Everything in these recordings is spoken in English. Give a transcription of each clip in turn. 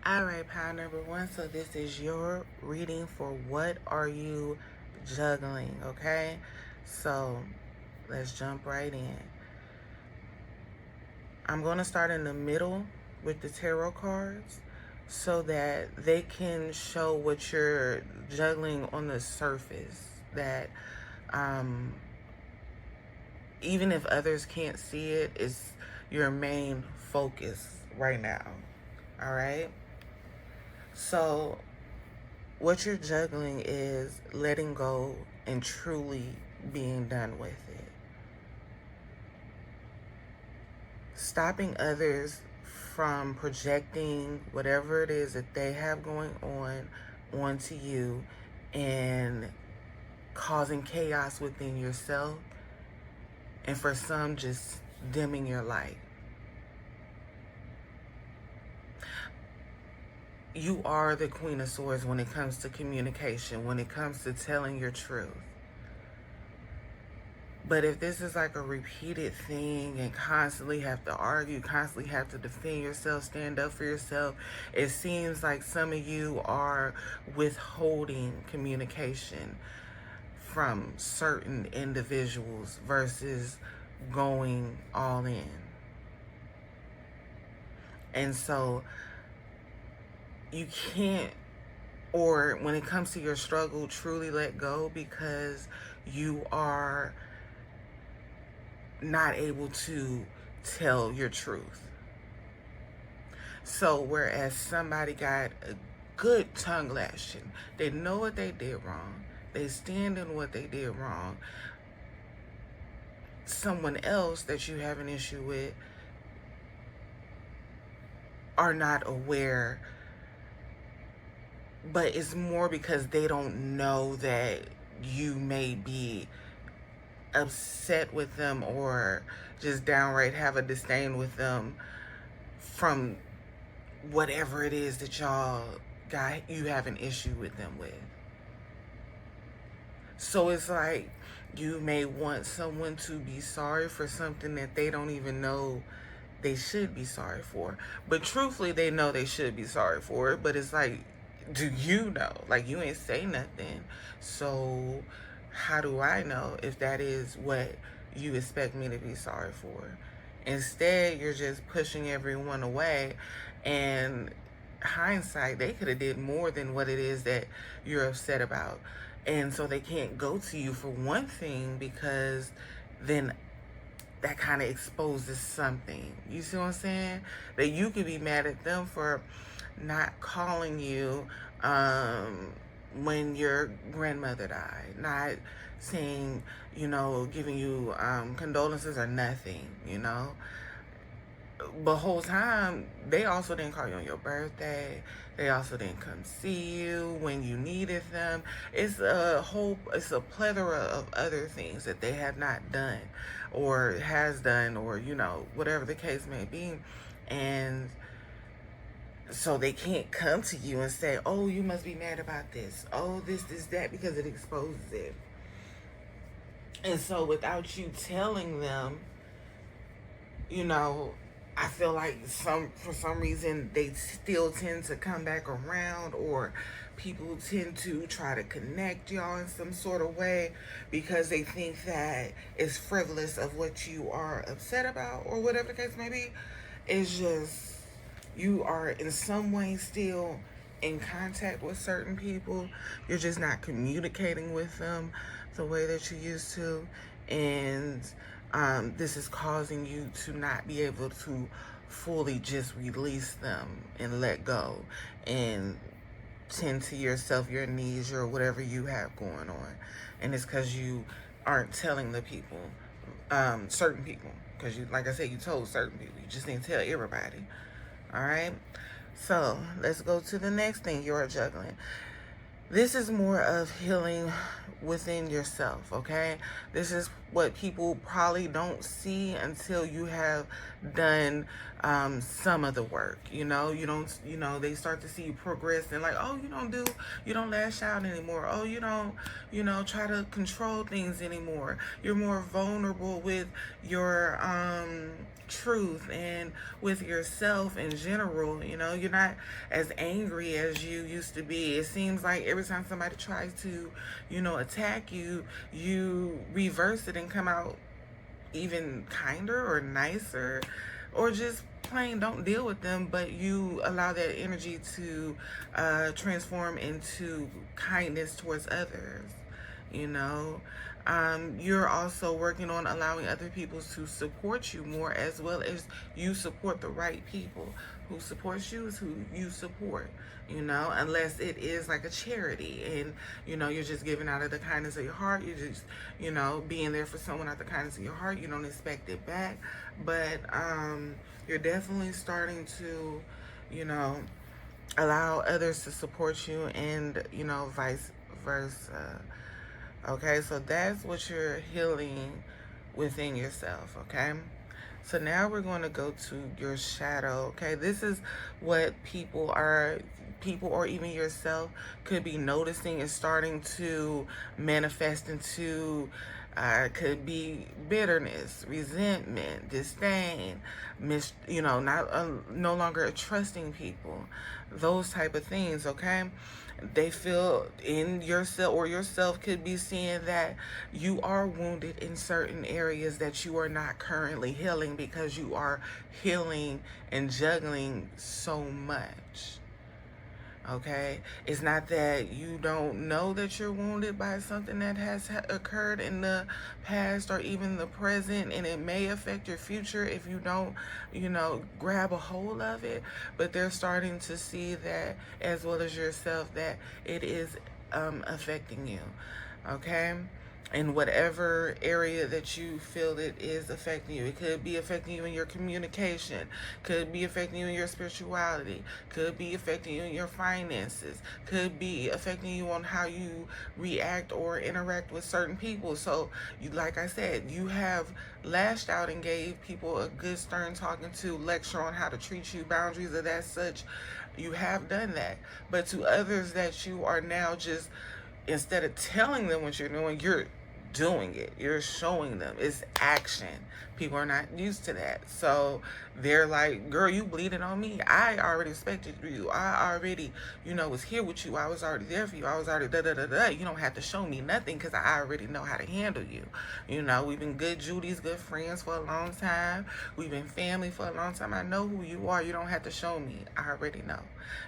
Alright, pile number one. So this is your reading for what are you juggling, okay? So let's jump right in. I'm going to start in the middle with the tarot cards so that they can show what you're juggling on the surface. That um, even if others can't see it, it's your main focus right now. All right? So what you're juggling is letting go and truly being done with it. Stopping others from projecting whatever it is that they have going on onto you and causing chaos within yourself, and for some, just dimming your light. You are the Queen of Swords when it comes to communication, when it comes to telling your truth. But if this is like a repeated thing and constantly have to argue, constantly have to defend yourself, stand up for yourself, it seems like some of you are withholding communication from certain individuals versus going all in. And so you can't, or when it comes to your struggle, truly let go because you are not able to tell your truth. So whereas somebody got a good tongue lashing, they know what they did wrong, they stand in what they did wrong, someone else that you have an issue with are not aware, but it's more because they don't know that you may be upset with them or just downright have a disdain with them from whatever it is that you have an issue with them with. So it's like you may want someone to be sorry for something that they don't even know they should be sorry for. But truthfully, they know they should be sorry for it. But it's like, do you know? Like, you ain't say nothing. So how do I know if that is what you expect me to be sorry for? Instead, you're just pushing everyone away. And hindsight, they could have did more than what it is that you're upset about. And so they can't go to you for one thing because then that kind of exposes something. You see what I'm saying? That you could be mad at them for not calling you when your grandmother died, not saying, giving you condolences or nothing, But whole time, they also didn't call you on your birthday. They also didn't come see you when you needed them. It's a plethora of other things that they have not done or has done or, whatever the case may be. And so they can't come to you and say, oh, you must be mad about this. Oh, this, that, because it exposes it. And so without you telling them, I feel like for some reason they still tend to come back around, or people tend to try to connect y'all in some sort of way because they think that it's frivolous of what you are upset about or whatever the case may be. It's just you are in some way still in contact with certain people. You're just not communicating with them the way that you used to. And this is causing you to not be able to fully just release them and let go and tend to yourself, your needs, or whatever you have going on. And it's because you aren't telling the people, certain people, because you, like I said, you told certain people. You just didn't tell everybody. All right. So let's go to the next thing you're juggling. This is more of healing within yourself, okay? This is what people probably don't see until you have done some of the work. You don't, they start to see you progress and like, oh, you don't lash out anymore. Oh, you don't, try to control things anymore. You're more vulnerable with your truth and with yourself in general. You know, you're not as angry as you used to be. It seems like every time somebody tries to, you know, attack you, you reverse it and come out even kinder or nicer, or just plain don't deal with them, but you allow that energy to transform into kindness towards others. You know, you're also working on allowing other people to support you more, as well as you support the right people. Who supports you is who you support, you know, unless it is like a charity and, you know, you're just giving out of the kindness of your heart. You're just, you know, being there for someone out of the kindness of your heart. You don't expect it back. But you're definitely starting to, you know, allow others to support you, and, you know, vice versa. Okay, so that's what you're healing within yourself. Okay, so now we're going to go to your shadow. Okay, this is what people or even yourself could be noticing and starting to manifest into. Could be bitterness, resentment, disdain, you know, not no longer trusting people, those type of things. Okay, they feel in yourself, or yourself could be seeing that you are wounded in certain areas that you are not currently healing, because you are healing and juggling so much. Okay, it's not that you don't know that you're wounded by something that has occurred in the past or even the present, and it may affect your future if you don't, you know, grab a hold of it. But they're starting to see that, as well as yourself, that it is affecting you. Okay, in whatever area that you feel it is affecting you. It could be affecting you in your communication, could be affecting you in your spirituality, could be affecting you in your finances, could be affecting you on how you react or interact with certain people. So, you, like I said, you have lashed out and gave people a good stern talking to, lecture on how to treat you, boundaries of that such. You have done that. But to others that you are now just, instead of telling them what you're doing, you're doing it. You're showing them. It's action. People are not used to that. So they're like, girl, you bleeding on me. I already expected you. I already, you know, was here with you. I was already there for you. I was already da-da-da-da. You don't have to show me nothing, because I already know how to handle you. You know, we've been good Judy's, good friends for a long time. We've been family for a long time. I know who you are. You don't have to show me. I already know.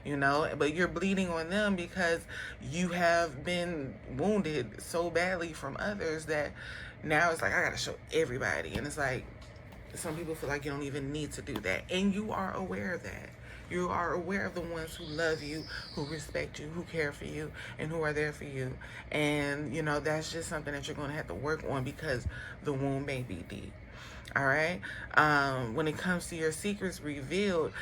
You know, but you're bleeding on them because you have been wounded so badly from others that now it's like, I gotta show everybody. And it's like, some people feel like you don't even need to do that, and you are aware of that. You are aware of the ones who love you, who respect you, who care for you, and who are there for you. And, you know, that's just something that you're going to have to work on, because the wound may be deep. All right. When it comes to your secrets revealed,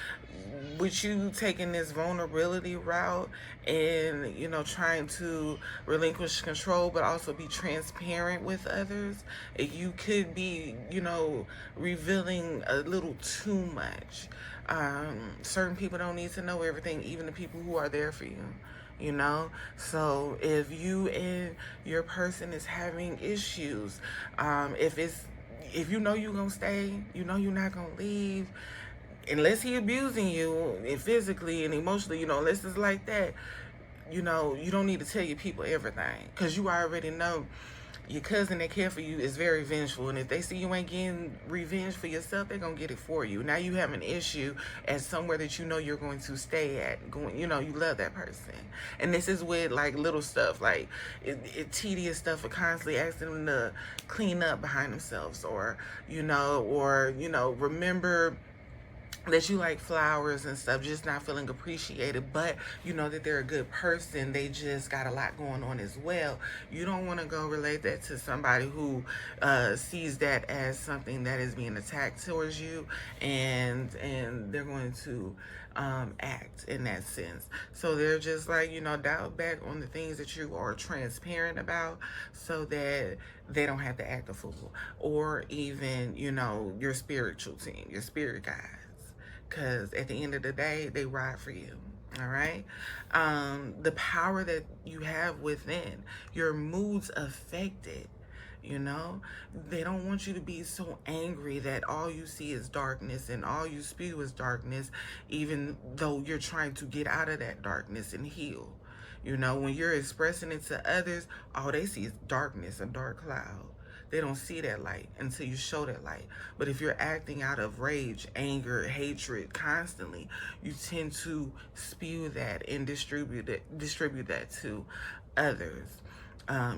with you taking this vulnerability route and, you know, trying to relinquish control, but also be transparent with others, you could be, you know, revealing a little too much. Certain people don't need to know everything, even the people who are there for you. You know, so if you and your person is having issues, if you know you're gonna stay, you know you're not gonna leave, unless he abusing you and physically and emotionally, you know, unless it's like that, you know, you don't need to tell your people everything, because you already know your cousin that care for you is very vengeful, and if they see you ain't getting revenge for yourself, they're gonna get it for you. Now you have an issue at somewhere that you know you're going to stay at, going, you know, you love that person. And this is with like little stuff, like it tedious stuff, for constantly asking them to clean up behind themselves, or you know, remember that you like flowers and stuff, just not feeling appreciated, but you know that they're a good person, they just got a lot going on as well. You don't want to go relate that to somebody who sees that as something that is being attacked towards you, and they're going to act in that sense. So they're just like, you know, dial back on the things that you are transparent about, so that they don't have to act a fool, or even, you know, your spiritual team, your spirit guides, because at the end of the day, they ride for you. All right. The power that you have within, your moods affected. You know, they don't want you to be so angry that all you see is darkness and all you spew is darkness, even though you're trying to get out of that darkness and heal. You know, when you're expressing it to others, all they see is darkness, a dark cloud. They don't see that light until you show that light. But if you're acting out of rage, anger, hatred constantly, you tend to spew that and distribute that to others.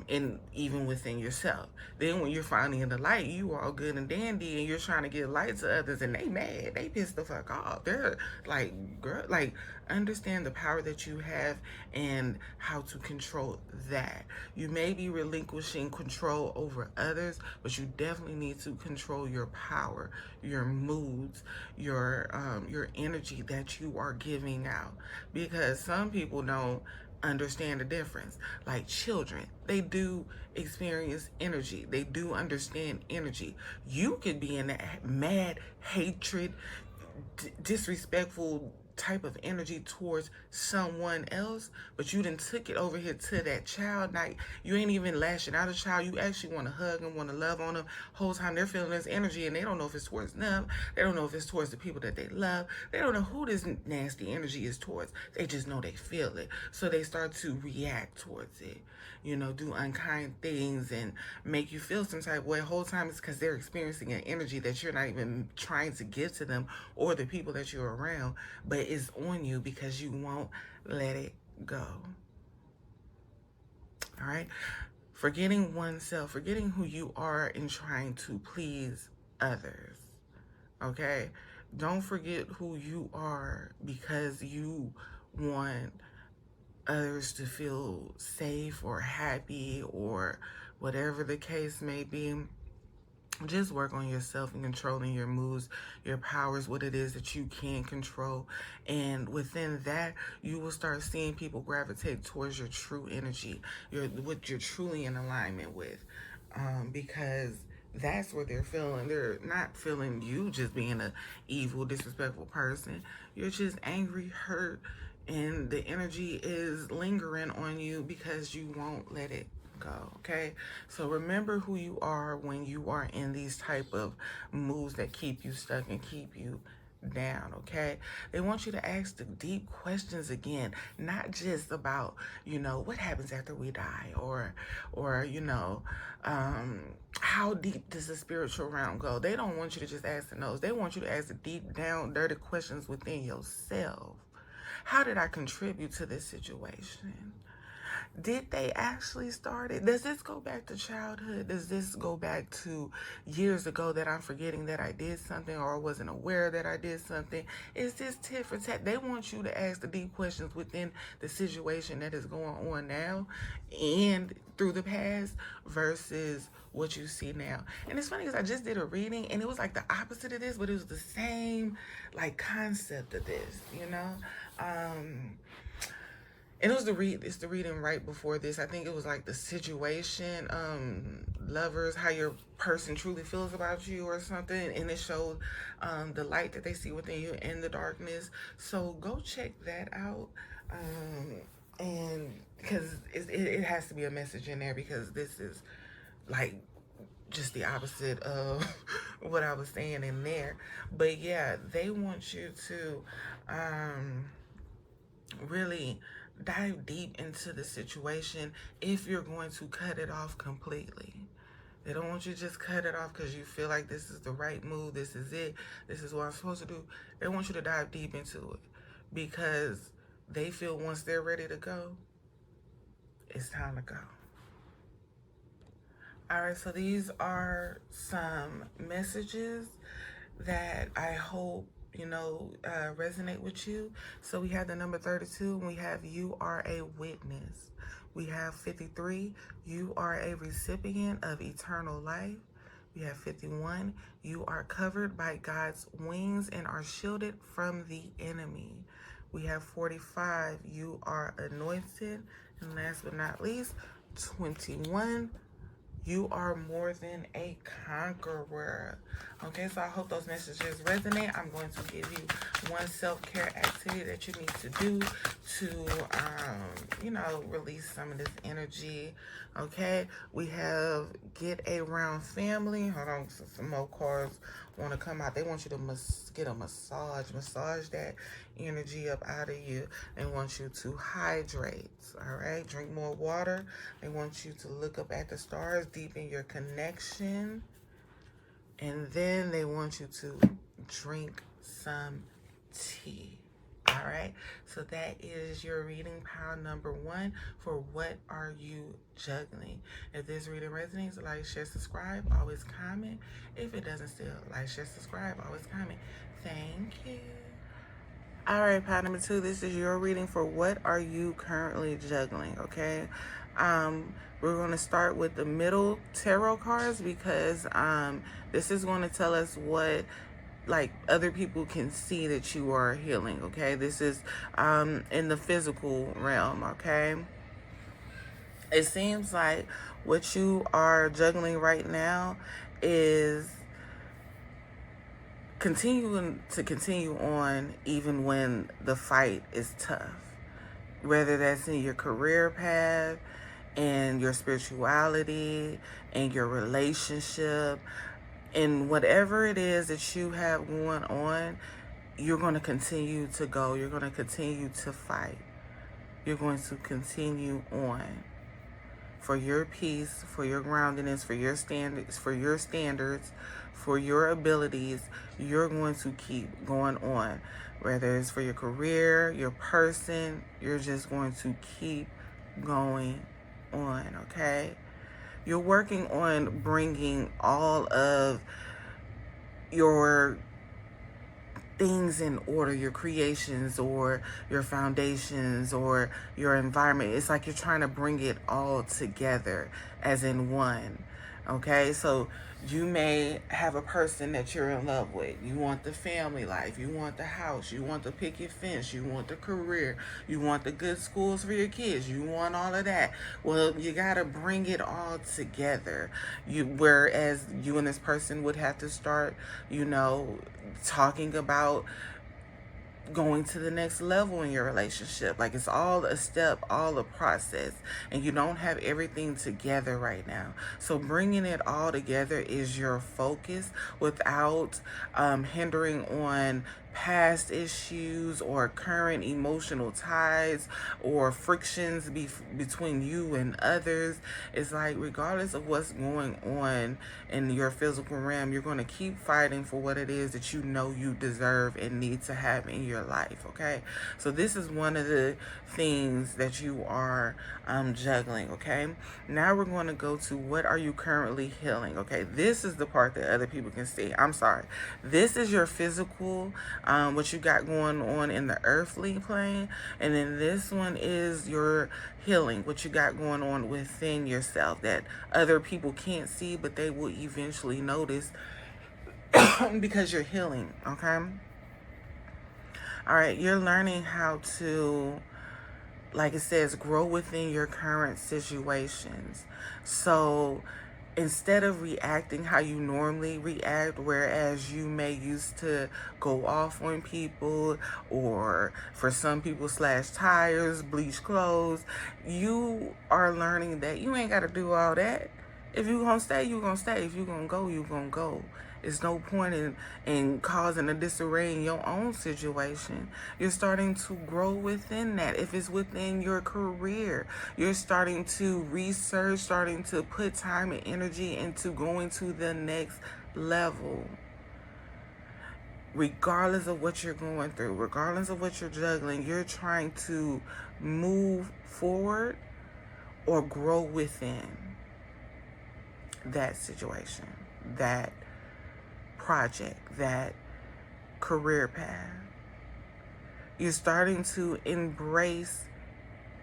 And even within yourself. Then when you're finally in the light, you all good and dandy, and you're trying to get light to others, and they mad, they pissed the fuck off. They're like, girl, like, understand the power that you have and how to control that. You may be relinquishing control over others, but you definitely need to control your power, your moods, your energy that you are giving out, because some people don't understand the difference. Like children, they do experience energy. They do understand energy. You could be in that mad hatred, disrespectful type of energy towards someone else, but you done took it over here to that child. Like, you ain't even lashing out a child. You actually want to hug them, want to love on them. Whole time they're feeling this energy, and they don't know if it's towards them. They don't know if it's towards the people that they love. They don't know who this nasty energy is towards. They just know they feel it. So they start to react towards it. You know, do unkind things and make you feel some type of way. The whole time it's because they're experiencing an energy that you're not even trying to give to them or the people that you're around, but it's on you because you won't let it go. All right? Forgetting oneself, forgetting who you are and trying to please others. Okay? Don't forget who you are because you want others to feel safe or happy or whatever the case may be. Just work on yourself and controlling your moods, your powers, what it is that you can control. And within that, you will start seeing people gravitate towards your true energy, what you're truly in alignment with. Because that's what they're feeling. They're not feeling you just being an evil, disrespectful person. You're just angry, hurt, and the energy is lingering on you because you won't let it go. Okay, so remember who you are when you are in these type of moves that keep you stuck and keep you down. Okay, they want you to ask the deep questions again, not just about, you know, what happens after we die, or you know, how deep does the spiritual realm go. They don't want you to just ask those. They want you to ask the deep down dirty questions within yourself. How did I contribute to this situation? Did they actually start it? Does this go back to childhood? Does this go back to years ago that I'm forgetting that I did something or I wasn't aware that I did something? Is this tit for tat? They want you to ask the deep questions within the situation that is going on now and through the past versus what you see now. And it's funny because I just did a reading and it was like the opposite of this, but it was the same like concept of this, you know? And it was it's the reading right before this. I think it was like the situation, lovers, how your person truly feels about you or something. And it showed the light that they see within you and the darkness. So go check that out. And because it has to be a message in there, because this is like just the opposite of what I was saying in there. But yeah, they want you to really dive deep into the situation if you're going to cut it off completely. They don't want you to just cut it off because you feel like this is the right move, this is it, this is what I'm supposed to do. They want you to dive deep into it because they feel once they're ready to go, it's time to go. All right, so these are some messages that I hope, you know, resonate with you. So we have the number 32, and we have you are a witness. We have 53, you are a recipient of eternal life. We have 51, you are covered by God's wings and are shielded from the enemy. We have 45, you are anointed. And last but not least, 21, You are more than a conqueror. Okay, so I hope those messages resonate. I'm going to give you one self-care activity that you need to do to, release some of this energy. Okay, we have get around family. Hold on, some more cards want to come out. They want you to get a massage that energy up out of you. They want you to hydrate. All right, drink more water. They want you to look up at the stars, deepen your connection, and then they want you to drink some tea. All right, so that is your reading pile number 1 for What Are You Juggling? If this reading resonates, like, share, subscribe, always comment. If it doesn't still, like, share, subscribe, always comment. Thank you. All right, pile number 2, this is your reading for What Are You Currently Juggling? Okay, we're going to start with the middle tarot cards because this is going to tell us what other people can see that you are healing. Okay, this is in the physical realm. Okay, it seems like what you are juggling right now is continue on even when the fight is tough, whether that's in your career path and your spirituality and your relationship and whatever it is that you have going on. You're going to continue to go. You're going to continue to fight. You're going to continue on for your peace, for your groundedness, for your standards, for your abilities. You're going to keep going on, whether it's for your career, your person. You're just going to keep going on. Okay, you're working on bringing all of your things in order, your creations or your foundations or your environment. It's like you're trying to bring it all together as in one. Okay, so you may have a person that you're in love with. You want the family life. You want the house. You want the picket fence. You want the career. You want the good schools for your kids. You want all of that. Well, you got to bring it all together. Whereas you and this person would have to start, talking about going to the next level in your relationship. Like, it's all a step, all a process, and you don't have everything together right now. So bringing it all together is your focus without hindering on past issues or current emotional ties or frictions between you and others. It's like, regardless of what's going on in your physical realm, you're going to keep fighting for what it is that you know you deserve and need to have in your life. Okay, so this is one of the things that you are juggling. Okay, now we're going to go to what are you currently healing. Okay, this is the part that other people can see. I'm sorry, this is your physical, what you got going on in the earthly plane, and then this one is your healing, what you got going on within yourself that other people can't see, but they will eventually notice because you're healing. Okay, all right, you're learning how to, like it says, grow within your current situations. So instead of reacting how you normally react, whereas you may used to go off on people, or for some people slash tires, bleach clothes, you are learning that you ain't got to do all that. If you're going to stay, you're going to stay. If you're going to go, you're going to go. It's no point in causing a disarray in your own situation. You're starting to grow within that. If it's within your career, you're starting to research, starting to put time and energy into going to the next level. Regardless of what you're going through, regardless of what you're juggling, you're trying to move forward or grow within that situation, that project, that career path. You're starting to embrace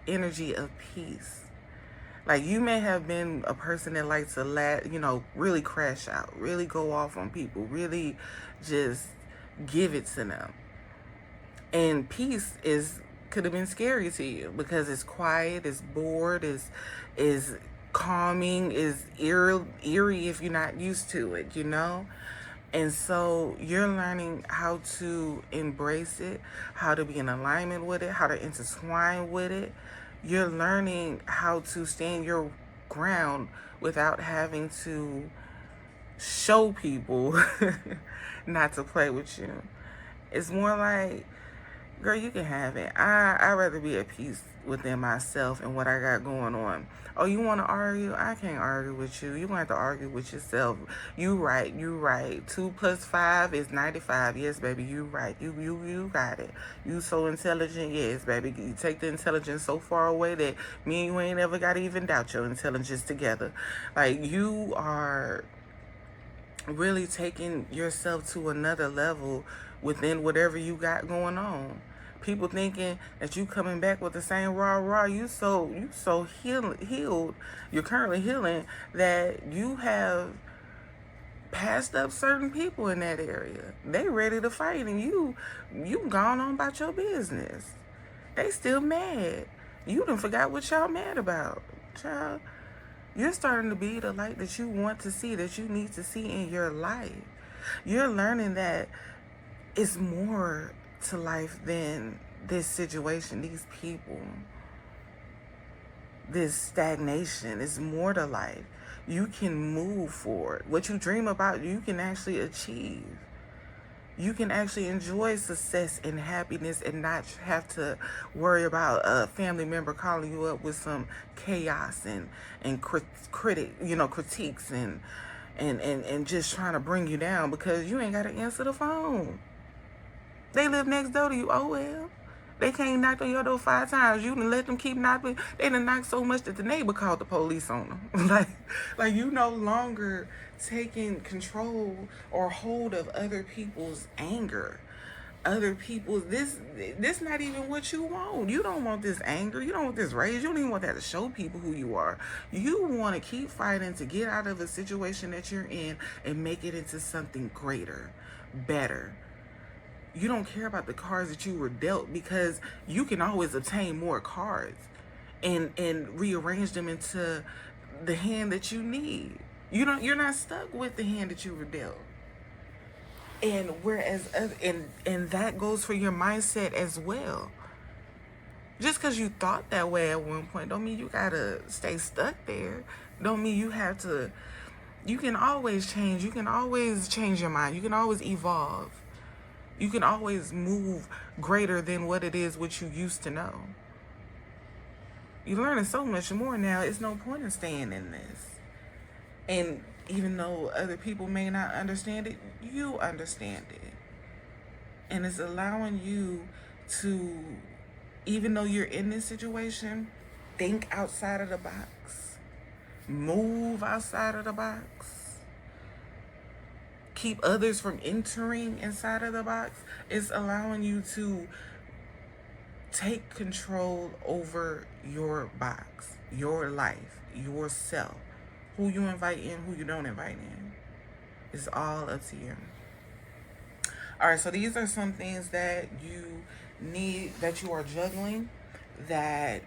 energy of peace. Like, you may have been a person that likes to really crash out, really go off on people, really just give it to them. And peace could have been scary to you because it's quiet, it's bored, is calming, is eerie if you're not used to it, you know? And so you're learning how to embrace it, how to be in alignment with it, how to intertwine with it. You're learning how to stand your ground without having to show people not to play with you. It's more like, girl, you can have it. I'd rather be at peace within myself and what I got going on. Oh, you want to argue? I can't argue with you. You going to have to argue with yourself. You right. 2 + 5 is 95. Yes, baby, you right. You got it. You so intelligent. Yes, baby. You take the intelligence so far away that me and you ain't ever got to even doubt your intelligence together. Like, you are really taking yourself to another level within whatever you got going on. People thinking that you coming back with the same rah. You so healed. You're currently healing that you have passed up certain people in that area. They ready to fight and you gone on about your business. They still mad. You done forgot what y'all mad about, child. You're starting to be the light that you want to see, that you need to see in your life. You're learning that it's more to life than this situation, these people, this stagnation. It's more to life. You can move forward. What you dream about, you can actually achieve. You can actually enjoy success and happiness and not have to worry about a family member calling you up with some chaos and critiques and just trying to bring you down because you ain't got to answer the phone. They live next door to you. Oh, well. They can't knock on your door 5 times. You done let them keep knocking. They done knocked so much that the neighbor called the police on them. like you no longer taking control or hold of other people's anger. Other people's, this not even what you want. You don't want this anger. You don't want this rage. You don't even want that to show people who you are. You want to keep fighting to get out of a situation that you're in and make it into something greater, better. You don't care about the cards that you were dealt because you can always obtain more cards and rearrange them into the hand that you need. You're not stuck with the hand that you were dealt. And whereas and that goes for your mindset as well. Just because you thought that way at one point don't mean you gotta stay stuck there. Don't mean you have to. You can always change. You can always change your mind. You can always evolve. You can always move greater than what it is what you used to know. You're learning so much more now. It's no point in staying in this. And even though other people may not understand it, you understand it. And it's allowing you to, even though you're in this situation, think outside of the box. Move outside of the box. Keep others from entering inside of the box. It's allowing you to take control over your box, your life, yourself. Who you invite in, who you don't invite in. It's all up to you. All right, so these are some things that you need, that you are juggling, that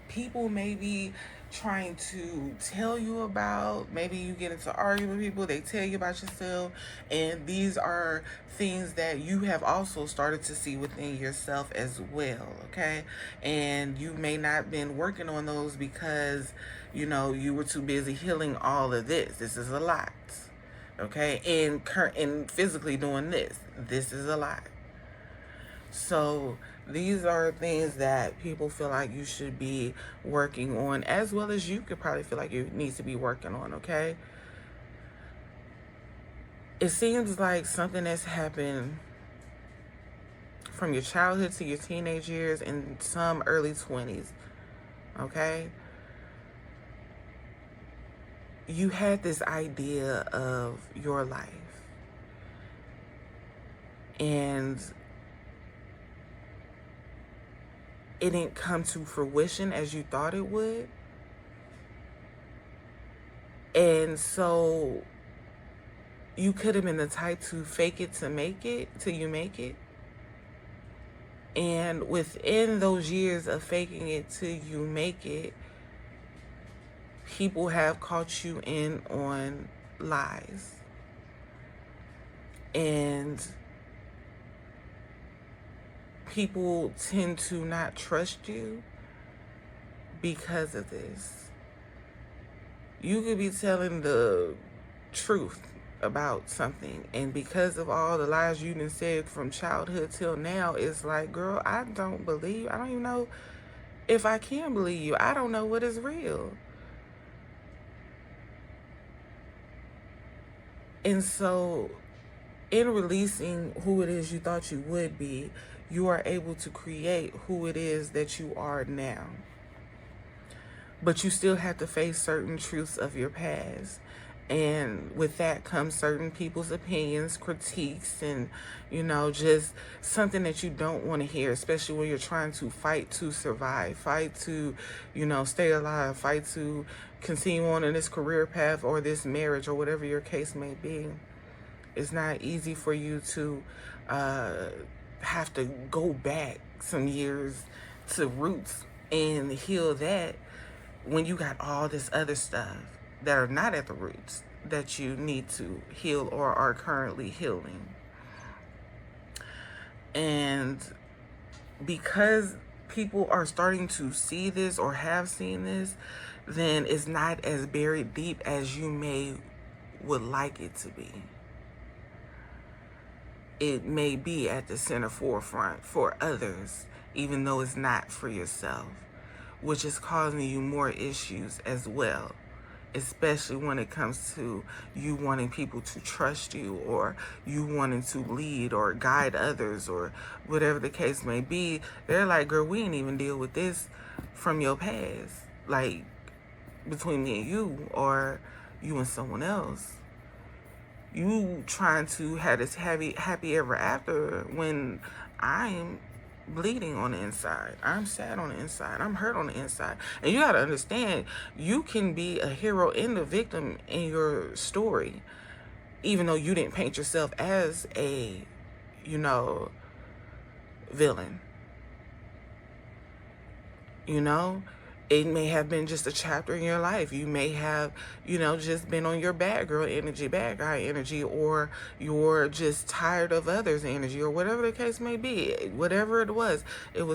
people may be trying to tell you about. Maybe you get into argument with people, they tell you about yourself, and these are things that you have also started to see within yourself as well, okay? And you may not been working on those because you were too busy healing all of this. This is a lot, okay? And physically doing this is a lot. So these are things that people feel like you should be working on, as well as you could probably feel like you need to be working on, okay? It seems like something that's happened from your childhood to your teenage years and some early 20s, okay? You had this idea of your life, and it didn't come to fruition as you thought it would. And so you could have been the type to fake it to make it till you make it. And within those years of faking it till you make it, people have caught you in on lies. And people tend to not trust you because of this. You could be telling the truth about something, and because of all the lies you done said from childhood till now, it's like, girl, I don't even know if I can believe you. I don't know what is real. And so in releasing who it is you thought you would be, you are able to create who it is that you are now. But you still have to face certain truths of your past. And with that comes certain people's opinions, critiques, and, just something that you don't want to hear, especially when you're trying to fight to survive, fight to, stay alive, fight to continue on in this career path or this marriage or whatever your case may be. It's not easy for you to have to go back some years to roots and heal that when you got all this other stuff that are not at the roots that you need to heal or are currently healing. And because people are starting to see this or have seen this, then it's not as buried deep as you would like it to be. It may be at the center forefront for others, even though it's not for yourself, which is causing you more issues as well, especially when it comes to you wanting people to trust you, or you wanting to lead or guide others, or whatever the case may be. They're like, girl, we ain't even deal with this from your past, like between me and you, or you and someone else. You trying to have this happy ever after when I'm bleeding on the inside. I'm sad on the inside. I'm hurt on the inside. And you got to understand, you can be a hero and a victim in your story, even though you didn't paint yourself as a, villain. It may have been just a chapter in your life. You may have, just been on your bad girl energy, bad guy energy, or you're just tired of others' energy, or whatever the case may be. Whatever it was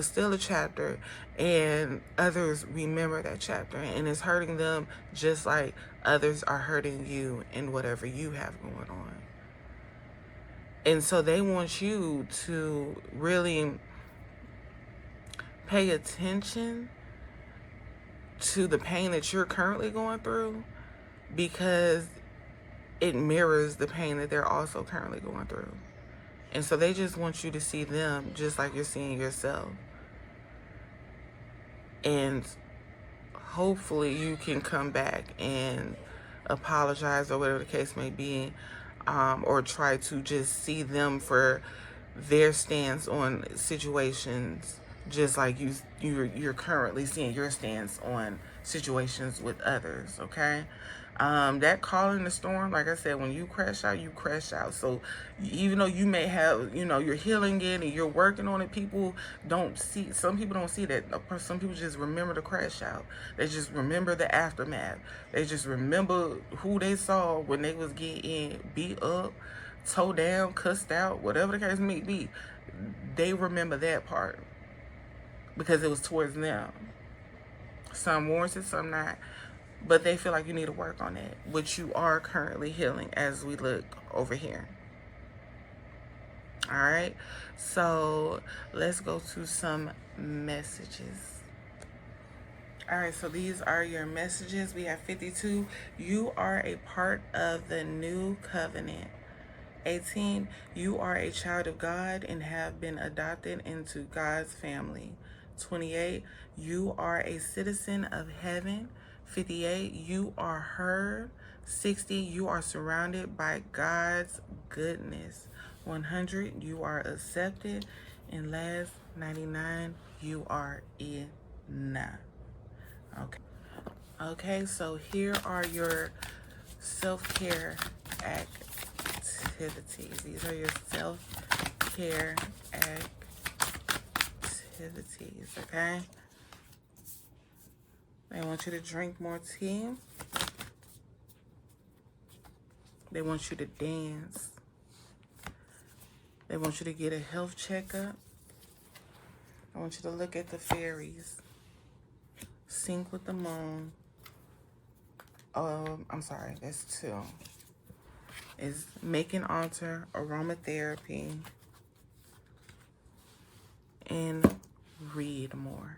still a chapter, and others remember that chapter, and it's hurting them just like others are hurting you in whatever you have going on. And so they want you to really pay attention to the pain that you're currently going through, because it mirrors the pain that they're also currently going through. And so they just want you to see them just like you're seeing yourself. And hopefully you can come back and apologize or whatever the case may be, or try to just see them for their stance on situations, just like you're currently seeing your stance on situations with others, okay? That calling the storm, like I said, when you crash out, you crash out. So even though you may have, you're healing it and you're working on it, some people don't see that. Some people just remember the crash out. They just remember the aftermath. They just remember who they saw when they was getting beat up, towed down, cussed out, whatever the case may be. They remember that part, because it was towards them. Some warranted, some not. But they feel like you need to work on it, which you are currently healing as we look over here. All right. So let's go to some messages. All right. So these are your messages. We have 52. You are a part of the new covenant. 18. You are a child of God and have been adopted into God's family. 28. You are a citizen of heaven. 58. You are heard. 60. You are surrounded by God's goodness. 100. You are accepted. And last, 99. You are enough. Okay, so here are your self-care activities. These are your self-care activities, okay? They want you to drink more tea. They want you to dance. They want you to get a health checkup. I want you to look at the fairies. Sync with the moon. I'm sorry, that's 2. Is make an altar, aromatherapy, and read more.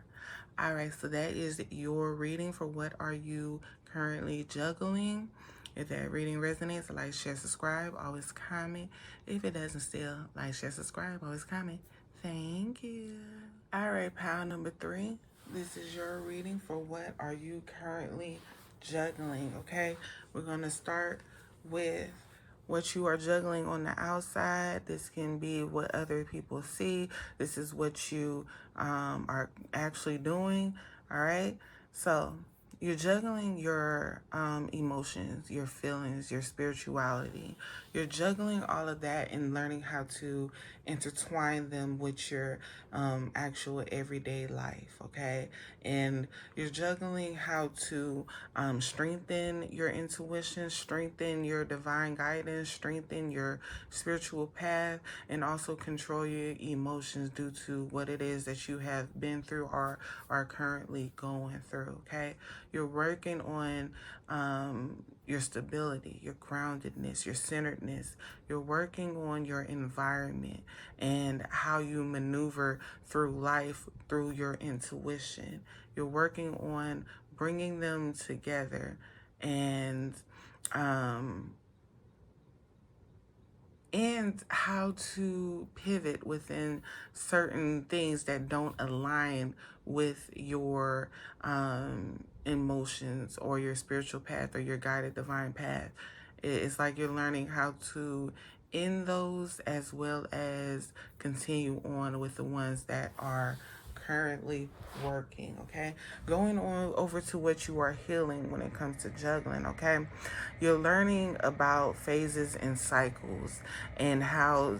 All right, so that is your reading for what are you currently juggling. If that reading resonates, like, share, subscribe, always comment. If it doesn't still, like, share, subscribe, always comment. Thank you. All right, pile number 3. This is your reading for what are you currently juggling, okay? We're going to start with what you are juggling on the outside. This can be what other people see. This is what you are actually doing, all right? So you're juggling your emotions, your feelings, your spirituality. You're juggling all of that and learning how to intertwine them with your actual everyday life, okay? And you're juggling how to strengthen your intuition, strengthen your divine guidance, strengthen your spiritual path, and also control your emotions due to what it is that you have been through or are currently going through, okay? You're working on your stability, your groundedness, your centeredness. You're working on your environment and how you maneuver through life through your intuition. You're working on bringing them together and how to pivot within certain things that don't align with your emotions or your spiritual path or your guided divine path. It's like you're learning how to end those as well as continue on with the ones that are currently working, okay? Going on over to what you are healing when it comes to juggling, okay? You're learning about phases and cycles and how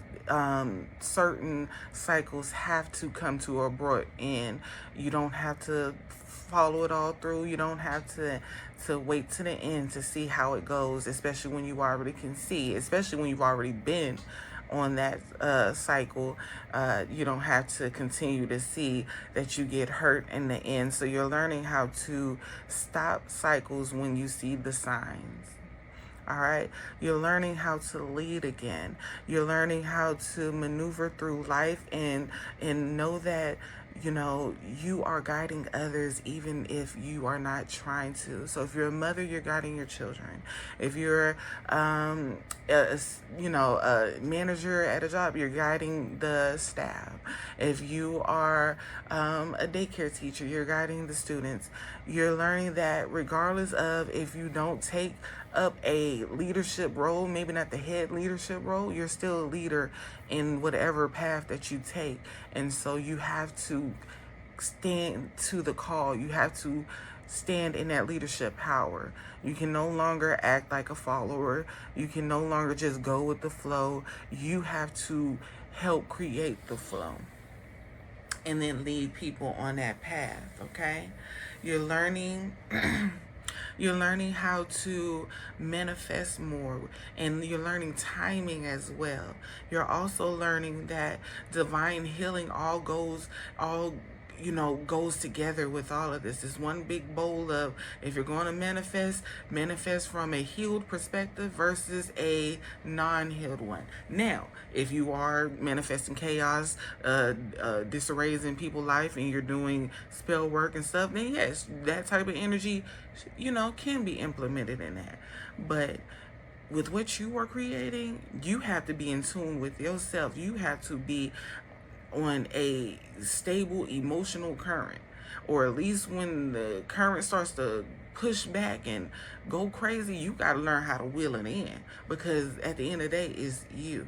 certain cycles have to come to a abrupt end. You don't have to follow it all through. You don't have to wait to the end to see how it goes, especially when you already can see, especially when you've already been on that cycle. You don't have to continue to see that you get hurt in the end. So you're learning how to stop cycles when you see the signs. All right. You're learning how to lead again. You're learning how to maneuver through life and know that, you know, you are guiding others even if you are not trying to. So if you're a mother, you're guiding your children. If you're, a manager at a job, you're guiding the staff. If you are a daycare teacher, you're guiding the students. You're learning that regardless of if you don't take up a leadership role, maybe not the head leadership role, you're still a leader in whatever path that you take. And so you have to stand to the call. You have to stand in that leadership power. You can no longer act like a follower. You can no longer just go with the flow. You have to help create the flow and then lead people on that path, okay? You're learning you're learning how to manifest more, and you're learning timing as well. You're also learning that divine healing goes together with all of this. It's one big bowl of, if you're going to manifest from a healed perspective versus a non-healed one. Now, if you are manifesting chaos, disarrays in people's life, and you're doing spell work and stuff, then yes, that type of energy, can be implemented in that. But with what you are creating, you have to be in tune with yourself. You have to be on a stable emotional current, or at least when the current starts to push back and go crazy, you got to learn how to wheel it in, because at the end of the day, it's you.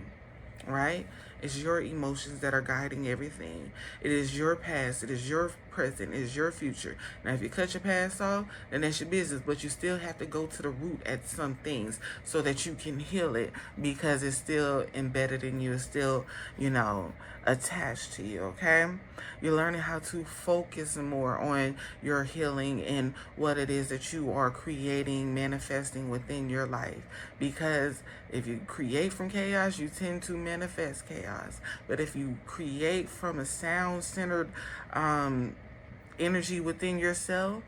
right? It's your emotions that are guiding everything. It is your past. It is your present. It is your future. Now, if you cut your past off, then that's your business. But you still have to go to the root at some things so that you can heal it, because it's still embedded in you. It's still, attached to you, okay? You're learning how to focus more on your healing and what it is that you are creating, manifesting within your life. Because if you create from chaos, you tend to manifest chaos. But if you create from a sound-centered energy within yourself,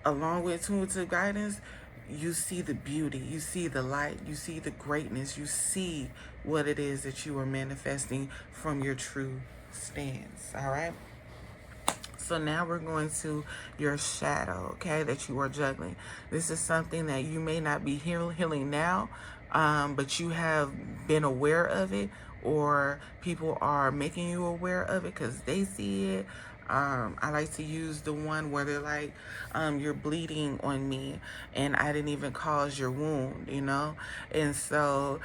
along with intuitive guidance, you see the beauty, you see the light, you see the greatness, you see what it is that you are manifesting from your true stance. All right. So now we're going to your shadow, okay, that you are juggling. This is something that you may not be healing now, but you have been aware of it, or people are making you aware of it because they see it. I like to use the one where they're like, you're bleeding on me and I didn't even cause your wound, And so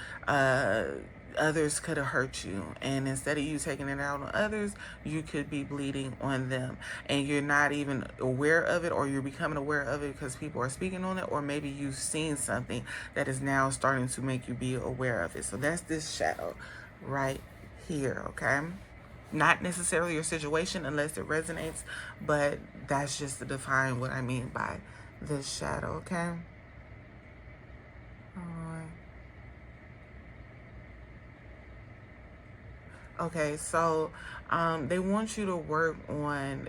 others could have hurt you. And instead of you taking it out on others, you could be bleeding on them. And you're not even aware of it, or you're becoming aware of it because people are speaking on it, or maybe you've seen something that is now starting to make you be aware of it. So that's this shadow right here, okay? Not necessarily your situation unless it resonates, but that's just to define what I mean by this shadow, okay? Alright. Okay, so they want you to work on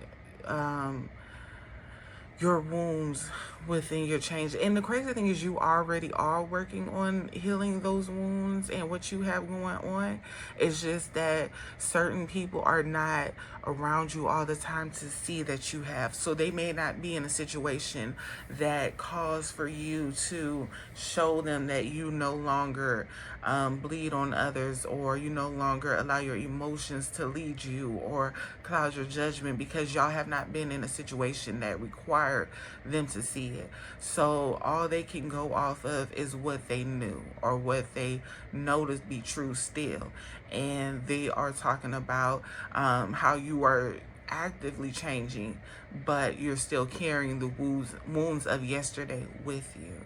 your wounds within your change. And the crazy thing is, you already are working on healing those wounds and what you have going on. It's just that certain people are not around you all the time to see that you have. So they may not be in a situation that calls for you to show them that you no longer bleed on others, or you no longer allow your emotions to lead you or cloud your judgment, because y'all have not been in a situation that required them to see it. So all they can go off of is what they knew or what they know to be true still. And they are talking about how you are actively changing, but you're still carrying the wounds of yesterday with you.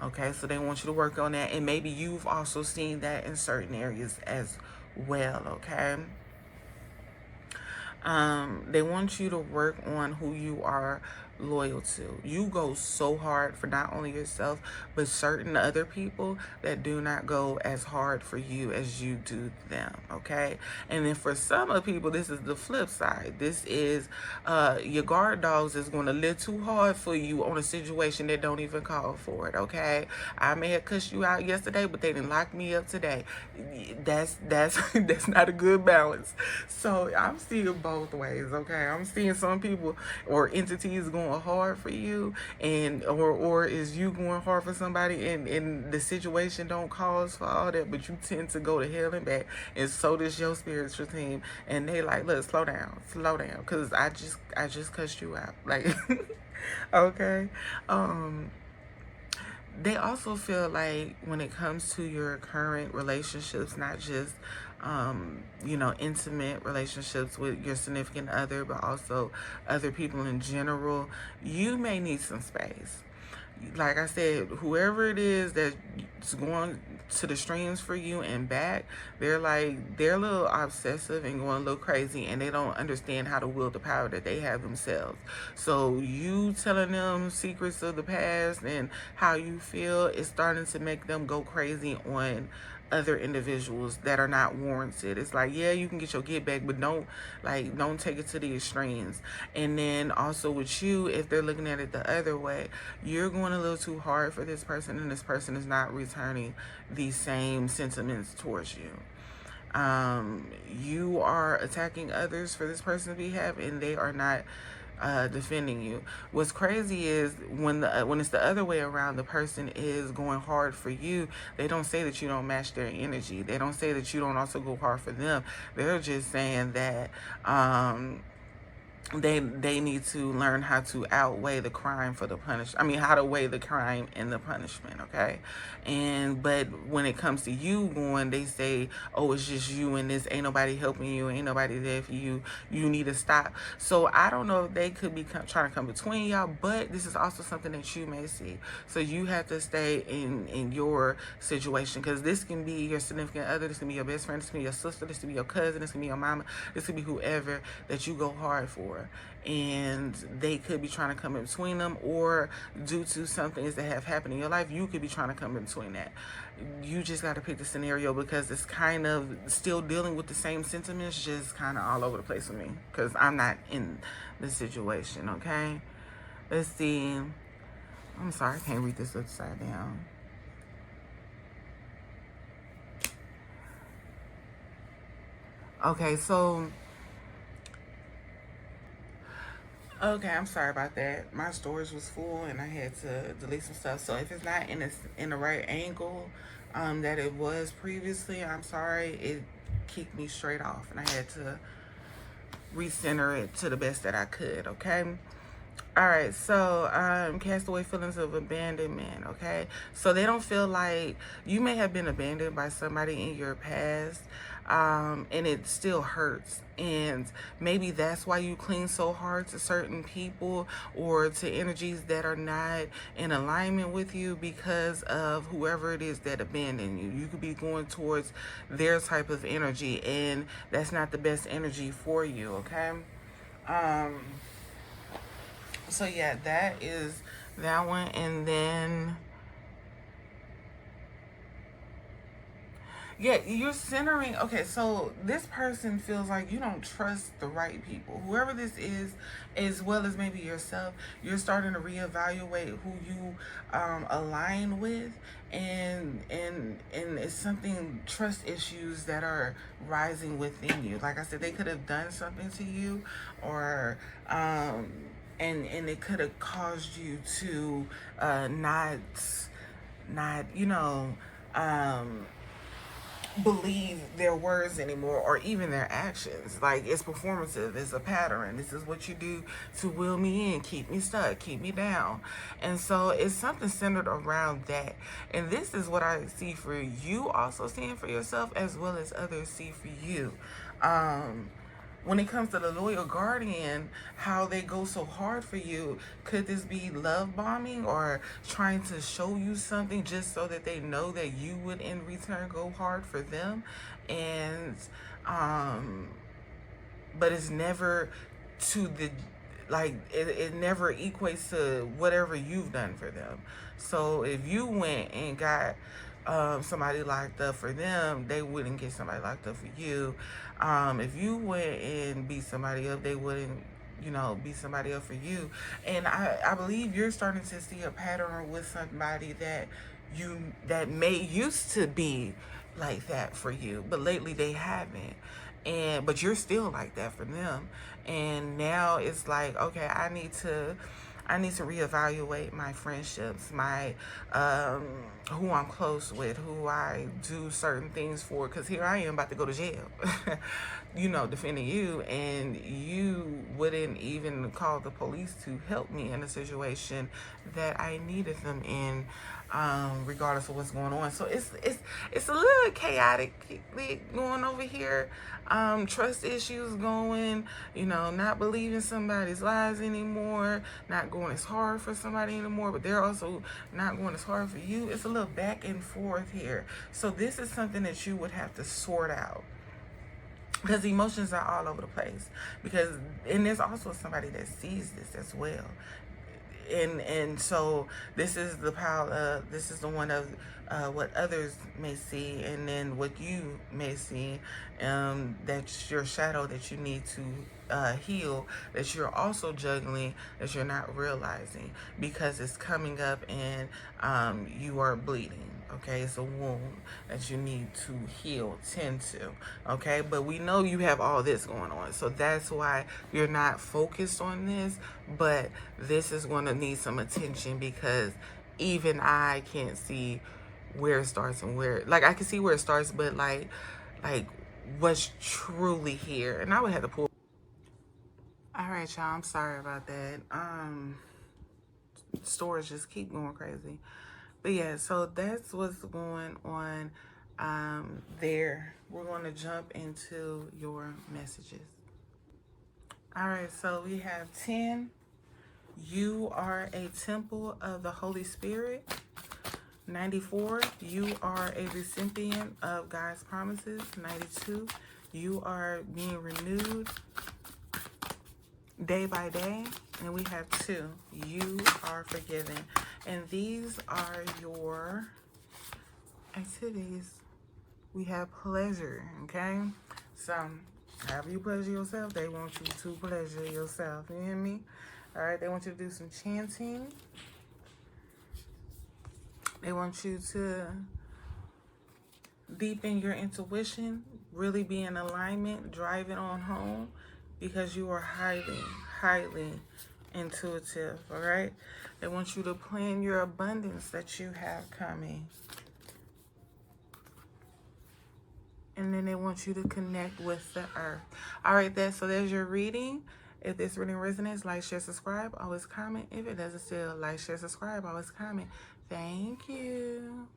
Okay, so they want you to work on that, and maybe you've also seen that in certain areas as well, okay? They want you to work on who you are loyal to. You go so hard for not only yourself, but certain other people that do not go as hard for you as you do them, okay? And then for some of people, this is the flip side. This is your guard dogs is going to live too hard for you on a situation that don't even call for it, okay? I may have cussed you out yesterday, but they didn't lock me up today. That's that's not a good balance. So I'm seeing both ways, okay? I'm seeing some people or entities going hard for you, and or is you going hard for somebody, and the situation don't cause for all that, but you tend to go to hell and back, and so does your spiritual team, and they like, look, slow down, because I just cussed you out, like, okay. They also feel like when it comes to your current relationships, not just intimate relationships with your significant other, but also other people in general, you may need some space. Like I said, whoever it is that's going to the streams for you and back, they're a little obsessive and going a little crazy, and they don't understand how to wield the power that they have themselves. So you telling them secrets of the past and how you feel is starting to make them go crazy on other individuals that are not warranted. It's like, yeah, you can get your get back, but don't take it to the extremes. And then also with you, if they're looking at it the other way, you're going a little too hard for this person, and this person is not returning these same sentiments towards you. You are attacking others for this person's behalf, and they are not defending you. What's crazy is when it's the other way around, the person is going hard for you, they don't say that you don't match their energy. They don't say that you don't also go hard for them. They're just saying that they need to learn how to outweigh the crime for the punishment. I mean, how to weigh the crime and the punishment, okay? And but when it comes to you going, they say, oh, it's just you and this, ain't nobody helping you, ain't nobody there for you, you need to stop. So I don't know if they could be trying to come between y'all, but this is also something that you may see. So you have to stay in your situation, because this can be your significant other, this can be your best friend, this can be your sister, this can be your cousin, this can be your mama, this can be whoever that you go hard for. And they could be trying to come in between them, or due to some things that have happened in your life, you could be trying to come in between that. You just got to pick the scenario, because it's kind of still dealing with the same sentiments, just kind of all over the place with me, because I'm not in the situation, okay? Let's see. I'm sorry, I can't read this upside down. Okay, so okay, I'm sorry about that. My storage was full and I had to delete some stuff. So if it's not in the right angle that it was previously, I'm sorry. It kicked me straight off and I had to recenter it to the best that I could, okay? All right, so cast away feelings of abandonment, okay? So they don't feel like you may have been abandoned by somebody in your past, and it still hurts. And maybe that's why you cling so hard to certain people or to energies that are not in alignment with you, because of whoever it is that abandoned you. You could be going towards their type of energy, and that's not the best energy for you, okay? So yeah, that is that one. And then yeah, you're centering. Okay, so this person feels like you don't trust the right people, whoever this is, as well as maybe yourself. You're starting to reevaluate who you align with, and it's something, trust issues that are rising within you. Like I said, they could have done something to you, or and it could have caused you to not believe their words anymore, or even their actions. Like, it's performative, it's a pattern, this is what you do to will me in, keep me stuck, keep me down. And so it's something centered around that. And this is what I see for you, also seeing for yourself, as well as others see for you. When it comes to the loyal guardian, how they go so hard for you, could this be love bombing, or trying to show you something just so that they know that you would in return go hard for them? And but it's never to the, like, it never equates to whatever you've done for them. So if you went and got somebody locked up for them, they wouldn't get somebody locked up for you. If you went and beat somebody up, they wouldn't, beat somebody up for you. And I believe you're starting to see a pattern with somebody that may used to be like that for you, but lately they haven't. But you're still like that for them. And now it's like, okay, I need to reevaluate my friendships, my who I'm close with, who I do certain things for, because here I am about to go to jail, defending you, and you wouldn't even call the police to help me in a situation that I needed them in, regardless of what's going on. So it's a little chaotic going over here. Trust issues going, not believing somebody's lies anymore, not going as hard for somebody anymore, but they're also not going as hard for you. It's a little back and forth here. So this is something that you would have to sort out, because emotions are all over the place. And there's also somebody that sees this as well. And so this is the pile of, this is the one of what others may see, and then what you may see, that's your shadow that you need to heal, that you're also juggling, that you're not realizing, because it's coming up and you are bleeding. Okay, it's a wound that you need to heal, tend to. Okay, but we know you have all this going on, so that's why you're not focused on this. But this is going to need some attention, because even I can't see where it starts and where, like, I can see where it starts, but like what's truly here. And I would have to pull. All right, y'all. I'm sorry about that. Stores just keep going crazy. But yeah, so that's what's going on there. We're going to jump into your messages. All right, so we have 10. You are a temple of the Holy Spirit. 94. You are a recipient of God's promises. 92. You are being renewed day by day. And we have 2. You are forgiven. And these are your activities. We have pleasure, okay? So, however you pleasure yourself, they want you to pleasure yourself. You hear me? All right, they want you to do some chanting. They want you to deepen your intuition, really be in alignment, drive it on home, because you are highly, highly intuitive, all right? They want you to plan your abundance that you have coming. And then they want you to connect with the earth. All right, so there's your reading. If this reading resonates, like, share, subscribe, always comment. If it doesn't still, like, share, subscribe, always comment. Thank you.